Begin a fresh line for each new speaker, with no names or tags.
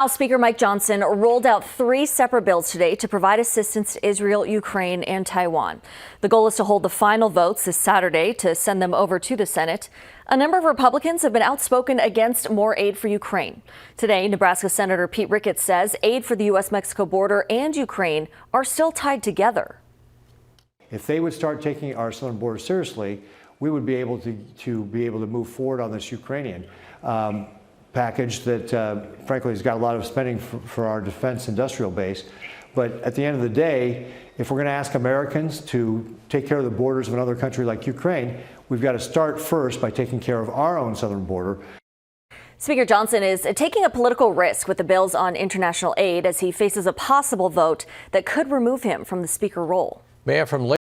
House Speaker Mike Johnson rolled out 3 separate bills today to provide assistance to Israel, Ukraine, and Taiwan. The goal is to hold the final votes this Saturday to send them over to the Senate. A number of Republicans have been outspoken against more aid for Ukraine. Today, Nebraska Senator Pete Ricketts says aid for the U.S.-Mexico border and Ukraine are still tied together.
If they would start taking our southern border seriously, we would be able to move forward on this Ukrainian package that, frankly, has got a lot of spending for our defense industrial base. But at the end of the day, if we're going to ask Americans to take care of the borders of another country like Ukraine, we've got to start first by taking care of our own southern border.
Speaker Johnson is taking a political risk with the bills on international aid as he faces a possible vote that could remove him from the speaker role.
Mayor from